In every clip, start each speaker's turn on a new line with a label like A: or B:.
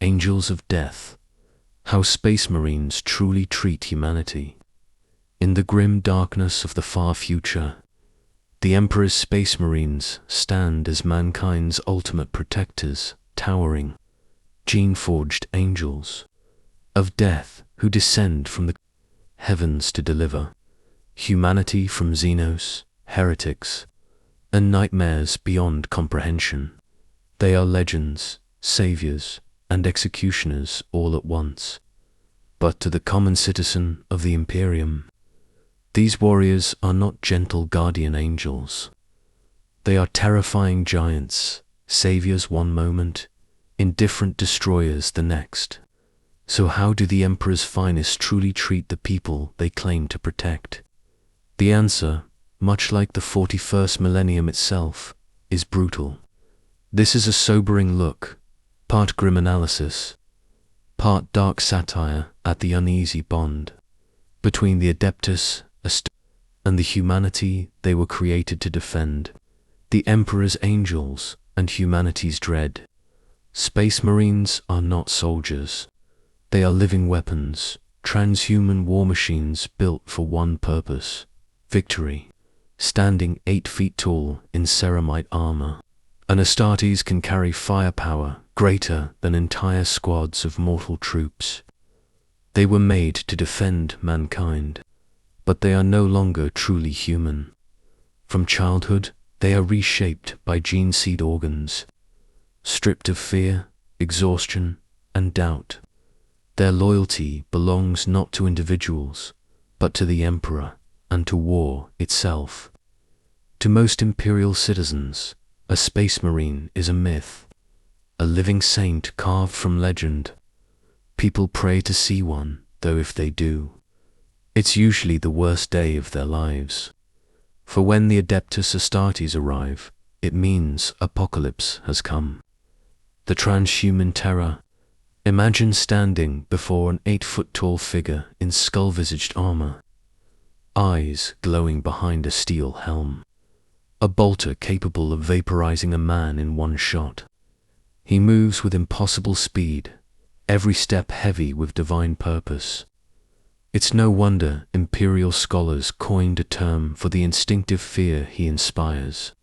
A: Angels of Death. How Space Marines truly treat humanity. In the grim darkness of the far future, the Emperor's Space Marines stand as mankind's ultimate protectors, towering, gene-forged angels of death who descend from the heavens to deliver humanity from Xenos, heretics, and nightmares beyond comprehension. They are legends, saviors, and executioners all at once. But to the common citizen of the Imperium, these warriors are not gentle guardian angels. They are terrifying giants, saviors one moment, indifferent destroyers the next. So how do the Emperor's finest truly treat the people they claim to protect? The answer, much like the 41st millennium itself, is brutal. This is a sobering look, part grim analysis, part dark satire at the uneasy bond between the Adeptus and the humanity they were created to defend, the Emperor's angels and humanity's dread. Space Marines are not soldiers. They are living weapons, transhuman war machines built for one purpose: victory. Standing 8 feet tall in ceramite armor, an Astartes can carry firepower greater than entire squads of mortal troops. They were made to defend mankind, but they are no longer truly human. From childhood, they are reshaped by gene seed organs, stripped of fear, exhaustion, and doubt. Their loyalty belongs not to individuals, but to the Emperor and to war itself. To most Imperial citizens, a Space Marine is a myth, a living saint carved from legend. People pray to see one, though if they do, it's usually the worst day of their lives. For when the Adeptus Astartes arrive, it means apocalypse has come. The Transhuman Terror. Imagine standing before an 8-foot-tall figure in skull-visaged armor, eyes glowing behind a steel helm. A bolter capable of vaporizing a man in one shot. He moves with impossible speed, every step heavy with divine purpose. It's no wonder Imperial scholars coined a term for the instinctive fear he inspires.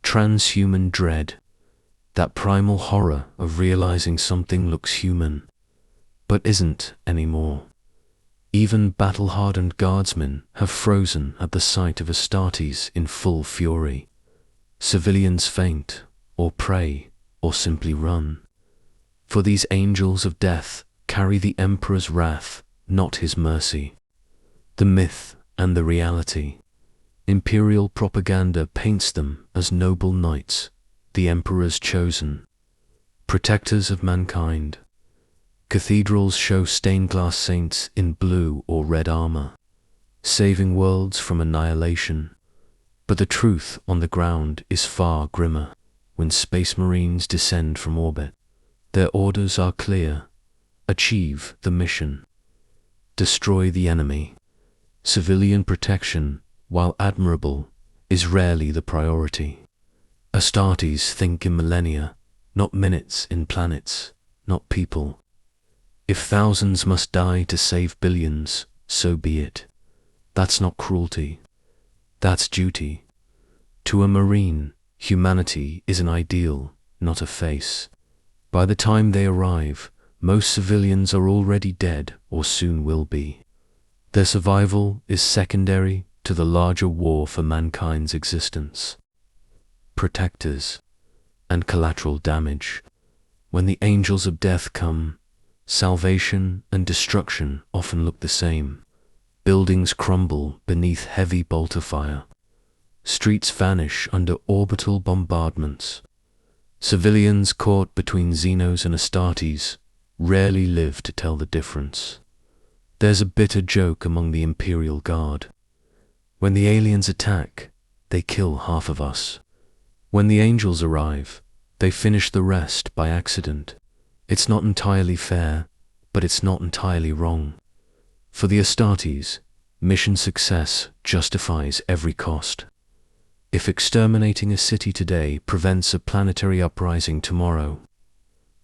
A: Transhuman dread. That primal horror of realizing something looks human, but isn't anymore. Even battle-hardened guardsmen have frozen at the sight of Astartes in full fury. Civilians faint, or pray, or simply run. For these angels of death carry the Emperor's wrath, not his mercy. The myth and the reality. Imperial propaganda paints them as noble knights, the Emperor's chosen, protectors of mankind. Cathedrals show stained-glass saints in blue or red armor, saving worlds from annihilation. But the truth on the ground is far grimmer. When Space Marines descend from orbit, their orders are clear: achieve the mission, destroy the enemy. Civilian protection, while admirable, is rarely the priority. Astartes think in millennia, not minutes in planets, not people. If thousands must die to save billions, so be it. That's not cruelty. That's duty. To a Marine, humanity is an ideal, not a face. By the time they arrive, most civilians are already dead or soon will be. Their survival is secondary to the larger war for mankind's existence. Protectors and collateral damage. When the angels of death come, salvation and destruction often look the same. Buildings crumble beneath heavy bolter fire. Streets vanish under orbital bombardments. Civilians caught between Xenos and Astartes rarely live to tell the difference. There's a bitter joke among the Imperial Guard. When the aliens attack, they kill half of us. When the angels arrive, they finish the rest by accident. It's not entirely fair, but it's not entirely wrong. For the Astartes, mission success justifies every cost. If exterminating a city today prevents a planetary uprising tomorrow,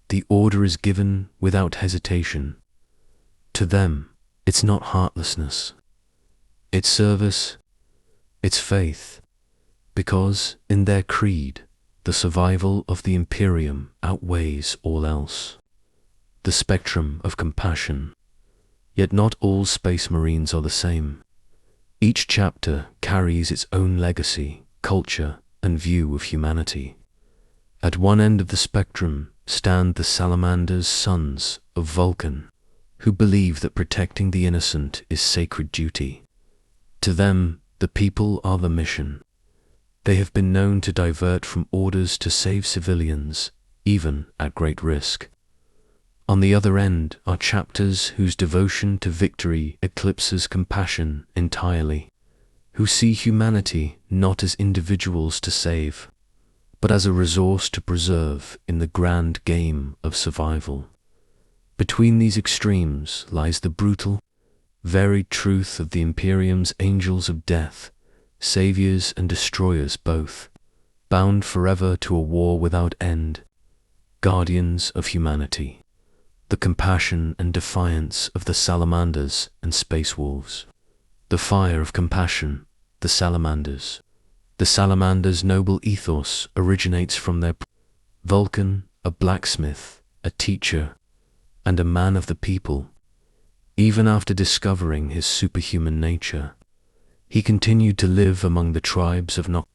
A: the order is given without hesitation. To them, it's not heartlessness. It's service, it's faith, because in their creed, the survival of the Imperium outweighs all else. The spectrum of compassion. Yet not all Space Marines are the same. Each chapter carries its own legacy, culture, and view of humanity. At one end of the spectrum stand the Salamanders, sons of Vulcan, who believe that protecting the innocent is sacred duty. To them, the people are the mission. They have been known to divert from orders to save civilians, even at great risk. On the other end are chapters whose devotion to victory eclipses compassion entirely, who see humanity not as individuals to save, but as a resource to preserve in the grand game of survival. Between these extremes lies the brutal, varied truth of the Imperium's angels of death, saviors and destroyers both, bound forever to a war without end, guardians of humanity. The compassion and defiance of the Salamanders and Space Wolves. The fire of compassion, the Salamanders. The Salamanders' noble ethos originates from their Vulcan, a blacksmith, a teacher, and a man of the people. Even after discovering his superhuman nature, he continued to live among the tribes of Noct,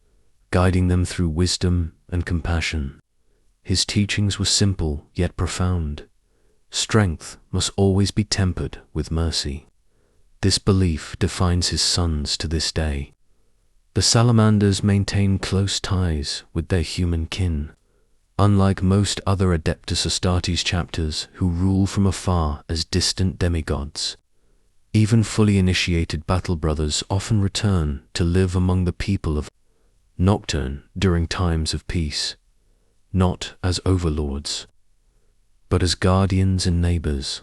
A: guiding them through wisdom and compassion. His teachings were simple yet profound. Strength must always be tempered with mercy. This belief defines his sons to this day. The Salamanders maintain close ties with their human kin, unlike most other Adeptus Astartes chapters who rule from afar as distant demigods. Even fully initiated battle brothers often return to live among the people of Nocturne during times of peace, not as overlords, but as guardians and neighbors.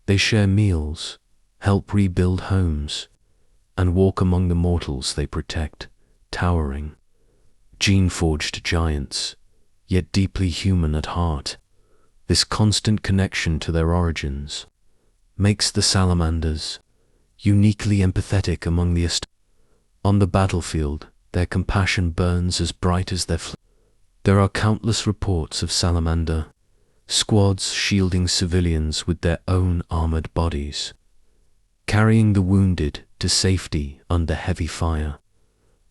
A: They share meals, help rebuild homes, and walk among the mortals they protect, towering, gene-forged giants, yet deeply human at heart. This constant connection to their origins makes the Salamanders uniquely empathetic among the On the battlefield, their compassion burns as bright as their There are countless reports of Salamander squads shielding civilians with their own armored bodies, carrying the wounded to safety under heavy fire,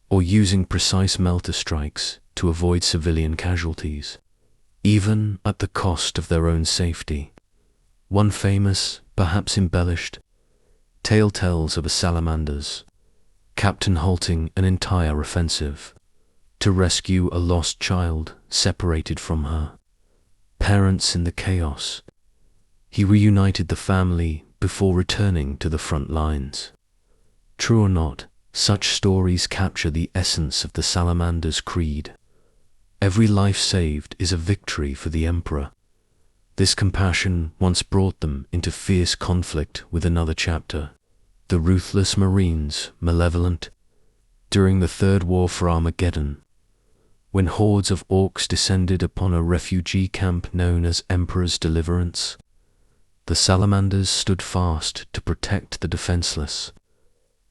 A: or using precise melter strikes to avoid civilian casualties, even at the cost of their own safety. One famous, perhaps embellished, tale tells of a Salamander's captain halting an entire offensive to rescue a lost child separated from her parents in the chaos. He reunited the family before returning to the front lines. True or not, such stories capture the essence of the Salamander's creed. Every life saved is a victory for the Emperor. This compassion once brought them into fierce conflict with another chapter, the ruthless Marines, malevolent, during the Third War for Armageddon, when hordes of orcs descended upon a refugee camp known as Emperor's Deliverance. The Salamanders stood fast to protect the defenseless.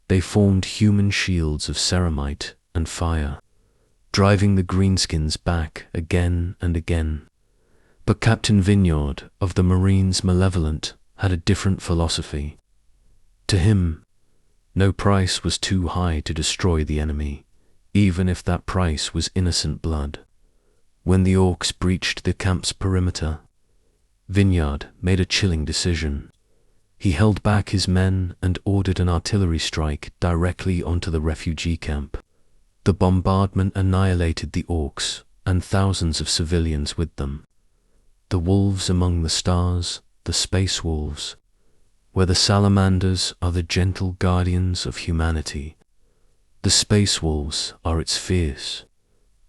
A: They formed human shields of ceramite and fire, driving the greenskins back again and again. But Captain Vineyard of the Marines Malevolent had a different philosophy. To him, no price was too high to destroy the enemy, even if that price was innocent blood. When the orcs breached the camp's perimeter, Vineyard made a chilling decision. He held back his men and ordered an artillery strike directly onto the refugee camp. The bombardment annihilated the orcs and thousands of civilians with them. The wolves among the stars, the space wolves, where the Salamanders are the gentle guardians of humanity. The space wolves are its fierce,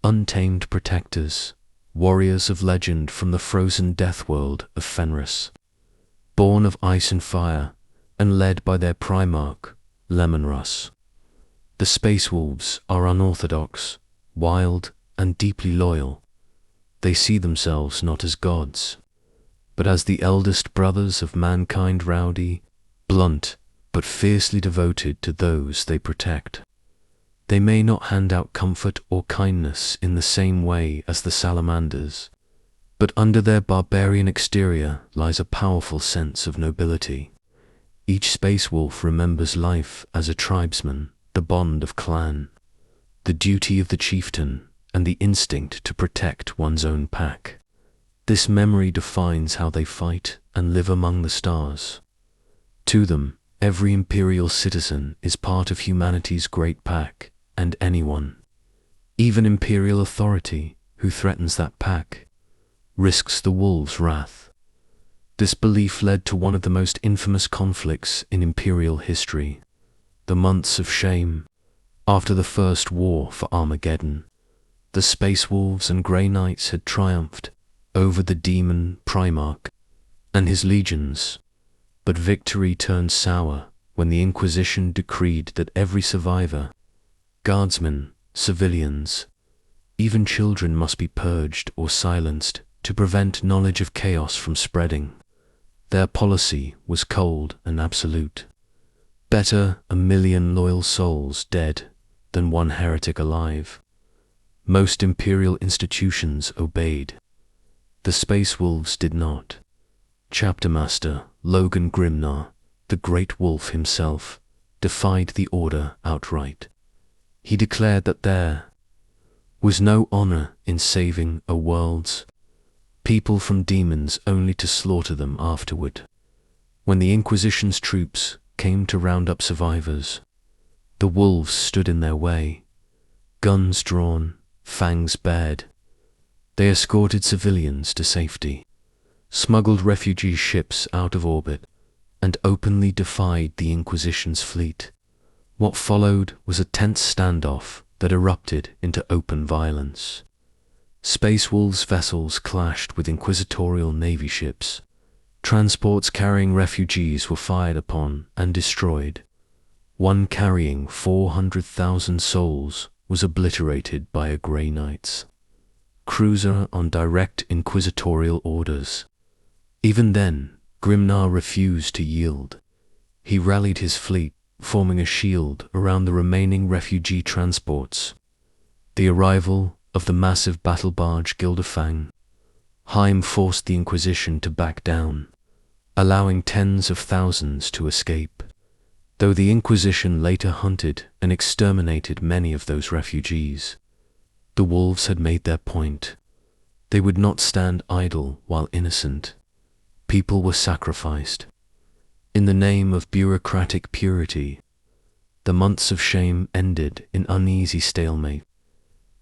A: untamed protectors, warriors of legend from the frozen death world of Fenris, born of ice and fire, and led by their primarch, Lemonruss. The space wolves are unorthodox, wild, and deeply loyal. They see themselves not as gods, but as the eldest brothers of mankind, rowdy, blunt, but fiercely devoted to those they protect. They may not hand out comfort or kindness in the same way as the Salamanders, but under their barbarian exterior lies a powerful sense of nobility. Each space wolf remembers life as a tribesman, the bond of clan, the duty of the chieftain, and the instinct to protect one's own pack. This memory defines how they fight and live among the stars. To them, every Imperial citizen is part of humanity's great pack, and anyone, even Imperial authority, who threatens that pack, risks the wolves' wrath. This belief led to one of the most infamous conflicts in Imperial history, the Months of Shame. After the First War for Armageddon, the Space Wolves and Grey Knights had triumphed over the demon Primarch and his legions, but victory turned sour when the Inquisition decreed that every survivor, guardsmen, civilians, even children, must be purged or silenced to prevent knowledge of chaos from spreading. Their policy was cold and absolute. Better a million loyal souls dead than one heretic alive. Most Imperial institutions obeyed. The Space Wolves did not. Chaptermaster Logan Grimnar, the Great Wolf himself, defied the order outright. He declared that there was no honor in saving a world's people from demons only to slaughter them afterward. When the Inquisition's troops came to round up survivors, the wolves stood in their way, guns drawn, fangs bared. They escorted civilians to safety, smuggled refugee ships out of orbit, and openly defied the Inquisition's fleet. What followed was a tense standoff that erupted into open violence. Space Wolves' vessels clashed with inquisitorial navy ships. Transports carrying refugees were fired upon and destroyed. One carrying 400,000 souls was obliterated by a Grey Knight's cruiser on direct inquisitorial orders. Even then, Grimnar refused to yield. He rallied his fleet, forming a shield around the remaining refugee transports. The arrival of the massive battle barge Gilderfang Heim forced the Inquisition to back down, allowing tens of thousands to escape. Though the Inquisition later hunted and exterminated many of those refugees, the wolves had made their point. They would not stand idle while innocent people were sacrificed. In the name of bureaucratic purity, the Months of Shame ended in uneasy stalemate,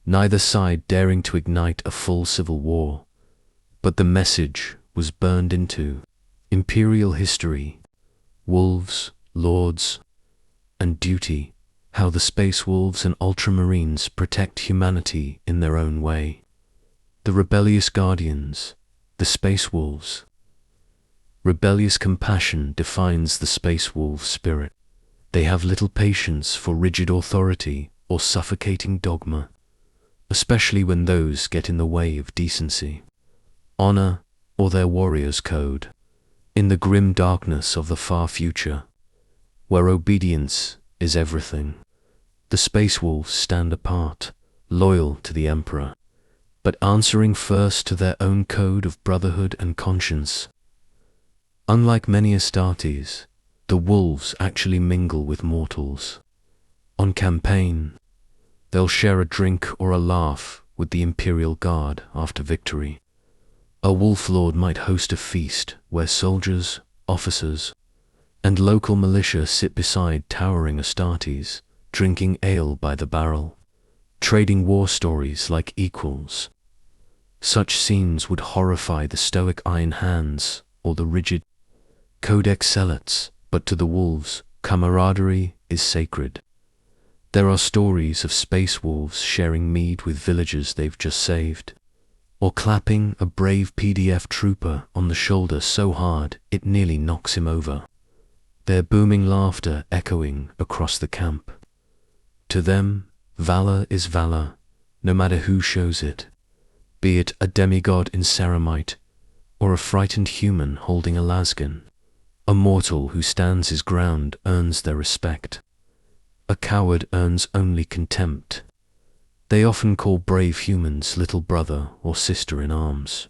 A: neither side daring to ignite a full civil war. But the message was burned into Imperial history: wolves, lords, and duty. How the Space Wolves and Ultramarines protect humanity in their own way. The rebellious guardians, the Space Wolves. Rebellious compassion defines the Space Wolf spirit. They have little patience for rigid authority or suffocating dogma, especially when those get in the way of decency, honor, or their warrior's code. In the grim darkness of the far future, where obedience is everything, the Space Wolves stand apart, loyal to the Emperor, but answering first to their own code of brotherhood and conscience. Unlike many Astartes, the wolves actually mingle with mortals. On campaign, they'll share a drink or a laugh with the Imperial Guard after victory. A wolf lord might host a feast where soldiers, officers, and local militia sit beside towering Astartes, drinking ale by the barrel, trading war stories like equals. Such scenes would horrify the stoic Iron Hands or the rigid Codex Zealots, but to the wolves, camaraderie is sacred. There are stories of Space Wolves sharing mead with villagers they've just saved, or clapping a brave PDF trooper on the shoulder so hard it nearly knocks him over, their booming laughter echoing across the camp. To them, valor is valor, no matter who shows it, be it a demigod in ceramite or a frightened human holding a lasgun. A mortal who stands his ground earns their respect. A coward earns only contempt. They often call brave humans little brother or sister in arms,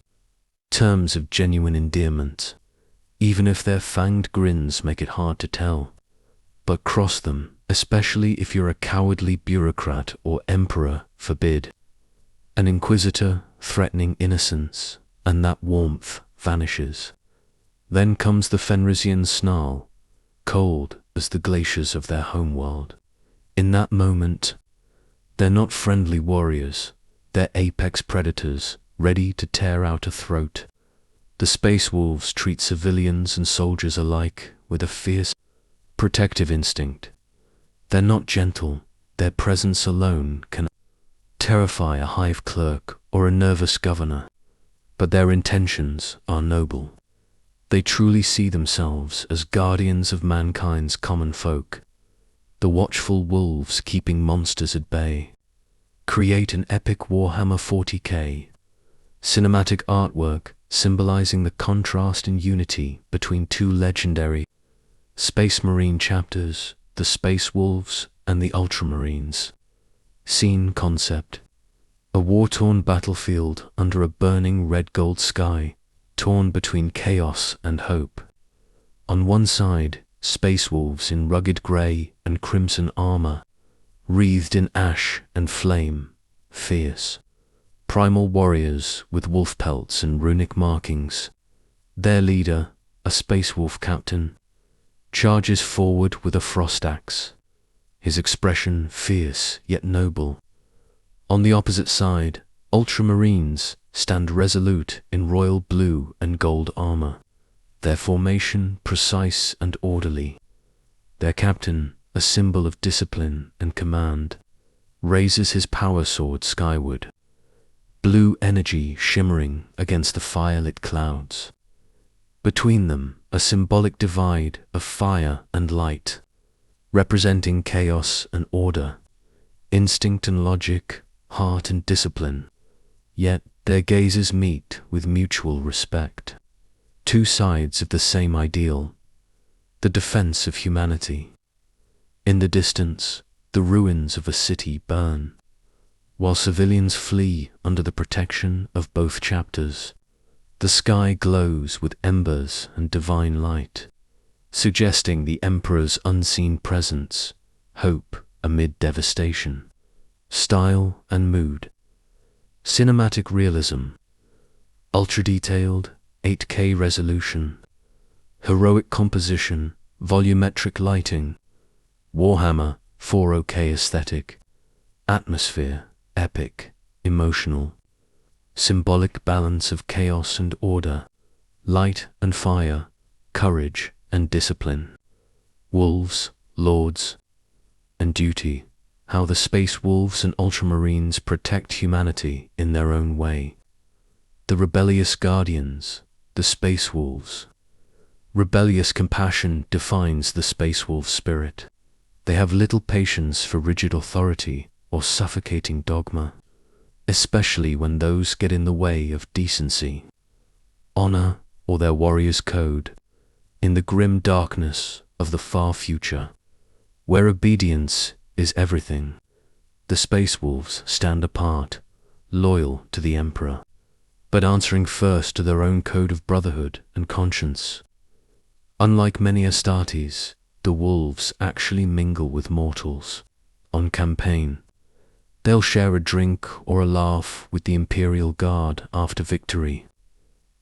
A: terms of genuine endearment, even if their fanged grins make it hard to tell. But cross them, especially if you're a cowardly bureaucrat or emperor, forbid. An inquisitor threatening innocence, and that warmth vanishes. Then comes the Fenrisian snarl, cold as the glaciers of their homeworld. In that moment, they're not friendly warriors, they're apex predators, ready to tear out a throat. The space wolves treat civilians and soldiers alike with a fierce, protective instinct. They're not gentle, their presence alone can terrify a hive clerk or a nervous governor, but their intentions are noble. They truly see themselves as guardians of mankind's common folk, the watchful wolves keeping monsters at bay. Create an epic Warhammer 40k cinematic artwork symbolizing the contrast and unity between two legendary Space Marine chapters, the Space Wolves and the Ultramarines. Scene concept: a war-torn battlefield under a burning red-gold sky, torn between chaos and hope. On one side, Space Wolves in rugged grey and crimson armor, wreathed in ash and flame, fierce. Primal warriors with wolf pelts and runic markings. Their leader, a Space Wolf captain, charges forward with a frost axe, his expression fierce yet noble. On the opposite side, Ultramarines stand resolute in royal blue and gold armor, their formation precise and orderly. Their captain, a symbol of discipline and command, raises his power sword skyward, blue energy shimmering against the fire-lit clouds. Between them, a symbolic divide of fire and light, representing chaos and order, instinct and logic, heart and discipline. Yet their gazes meet with mutual respect. Two sides of the same ideal, the defense of humanity. In the distance, the ruins of a city burn, while civilians flee under the protection of both chapters. The sky glows with embers and divine light, suggesting the Emperor's unseen presence, hope amid devastation. Style and mood: cinematic realism, ultra-detailed, 8K resolution, heroic composition, volumetric lighting, Warhammer 40K aesthetic, atmosphere, epic, emotional, symbolic balance of chaos and order, light and fire, courage and discipline, wolves, lords, and duty. How the Space Wolves and Ultramarines protect humanity in their own way. The rebellious guardians, the Space Wolves. Rebellious compassion defines the Space Wolf spirit. They have little patience for rigid authority or suffocating dogma, especially when those get in the way of decency, honor, or their warrior's code. In the grim darkness of the far future, where obedience is everything, the Space Wolves stand apart, loyal to the Emperor, but answering first to their own code of brotherhood and conscience. Unlike many Astartes, the wolves actually mingle with mortals. On campaign, they'll share a drink or a laugh with the Imperial Guard after victory.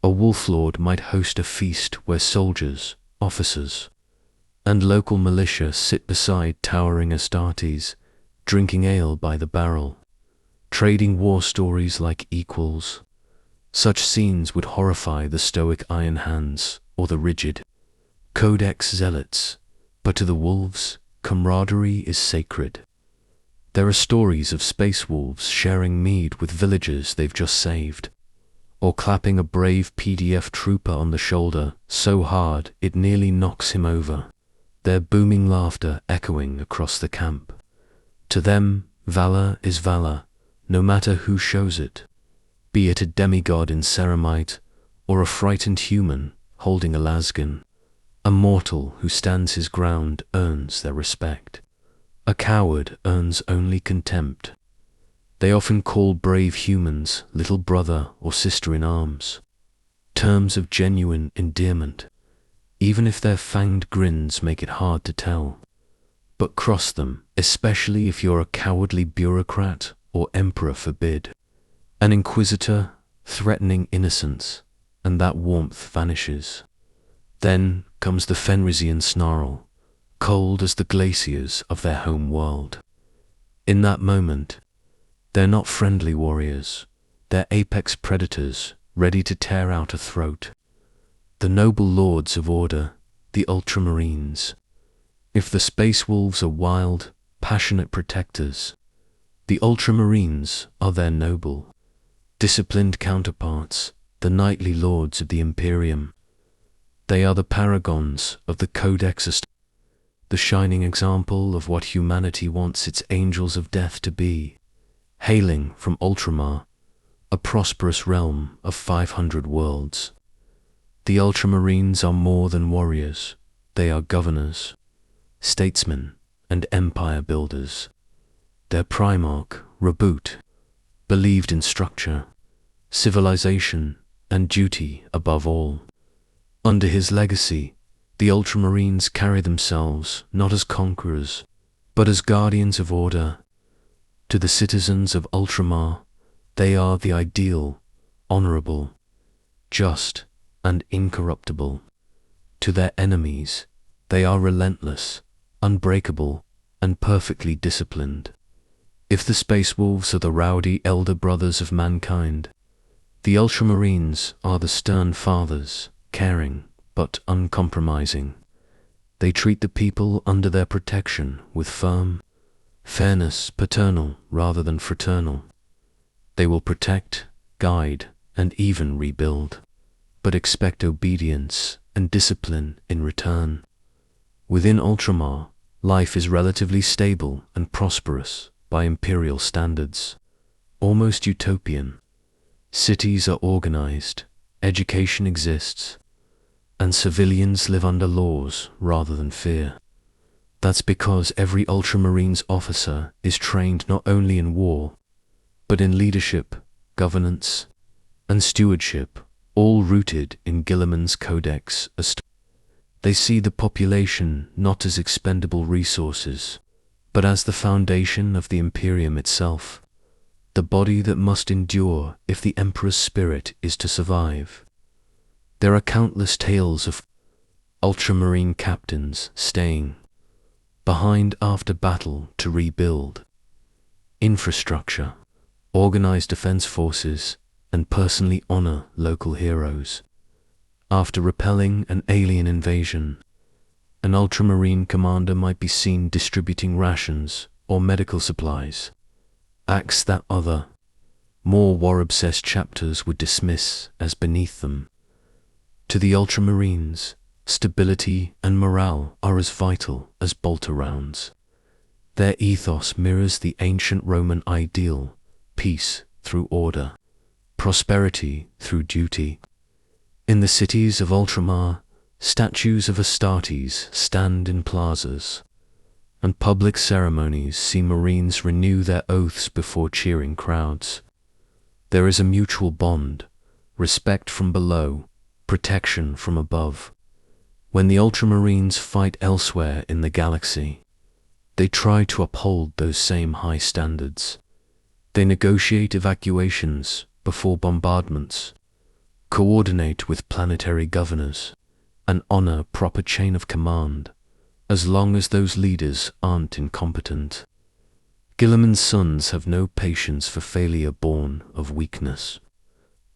A: A wolf lord might host a feast where soldiers, officers, and local militia sit beside towering Astartes, drinking ale by the barrel, trading war stories like equals. Such scenes would horrify the stoic Iron Hands or the rigid Codex Zealots, but to the wolves, camaraderie is sacred. There are stories of space wolves sharing mead with villagers they've just saved, or clapping a brave PDF trooper on the shoulder so hard it nearly knocks him over, their booming laughter echoing across the camp. To them, valor is valor, no matter who shows it, be it a demigod in ceramite or a frightened human holding a lasgun. A mortal who stands his ground earns their respect. A coward earns only contempt. They often call brave humans little brother or sister in arms, terms of genuine endearment, even if their fanged grins make it hard to tell. But cross them, especially if you're a cowardly bureaucrat or emperor forbid, an inquisitor threatening innocence, and that warmth vanishes. Then comes the Fenrisian snarl, cold as the glaciers of their home world. In that moment, they're not friendly warriors, they're apex predators ready to tear out a throat. The noble lords of order, the Ultramarines. If the space wolves are wild, passionate protectors, the Ultramarines are their noble, disciplined counterparts, the knightly lords of the Imperium. They are the paragons of the Codex, the shining example of what humanity wants its angels of death to be. Hailing from Ultramar, a prosperous realm of 500 worlds, the Ultramarines are more than warriors, they are governors, statesmen, and empire builders. Their Primarch, Reboot, believed in structure, civilization, and duty above all. Under his legacy, the Ultramarines carry themselves not as conquerors, but as guardians of order. To the citizens of Ultramar, they are the ideal, honorable, just, and incorruptible. To their enemies, they are relentless, unbreakable, and perfectly disciplined. If the Space Wolves are the rowdy elder brothers of mankind, the Ultramarines are the stern fathers, caring but uncompromising. They treat the people under their protection with firm fairness, paternal rather than fraternal. They will protect, guide, and even rebuild, but expect obedience and discipline in return. Within Ultramar, life is relatively stable and prosperous by Imperial standards, almost utopian. Cities are organized, education exists, and civilians live under laws rather than fear. That's because every Ultramarines officer is trained not only in war, but in leadership, governance, and stewardship, all rooted in Guilliman's Codex. They see the population not as expendable resources, but as the foundation of the Imperium itself, the body that must endure if the Emperor's spirit is to survive. There are countless tales of Ultramarine captains staying behind after battle to rebuild infrastructure, organize defense forces, and personally honor local heroes. After repelling an alien invasion, an Ultramarine commander might be seen distributing rations or medical supplies, acts that other, more war-obsessed chapters would dismiss as beneath them. To the Ultramarines, stability and morale are as vital as bolter rounds. Their ethos mirrors the ancient Roman ideal: peace through order, prosperity through duty. In the cities of Ultramar, statues of Astartes stand in plazas, and public ceremonies see Marines renew their oaths before cheering crowds. There is a mutual bond, respect from below, protection from above. When the Ultramarines fight elsewhere in the galaxy, they try to uphold those same high standards. They negotiate evacuations before bombardments, coordinate with planetary governors, and honor proper chain of command, as long as those leaders aren't incompetent. Guilliman's sons have no patience for failure born of weakness.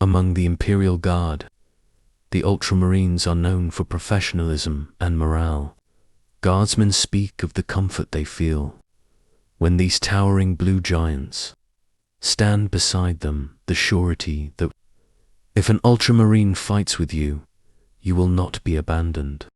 A: Among the Imperial Guard, the Ultramarines are known for professionalism and morale. Guardsmen speak of the comfort they feel when these towering blue giants stand beside them, the surety that if an Ultramarine fights with you, you will not be abandoned.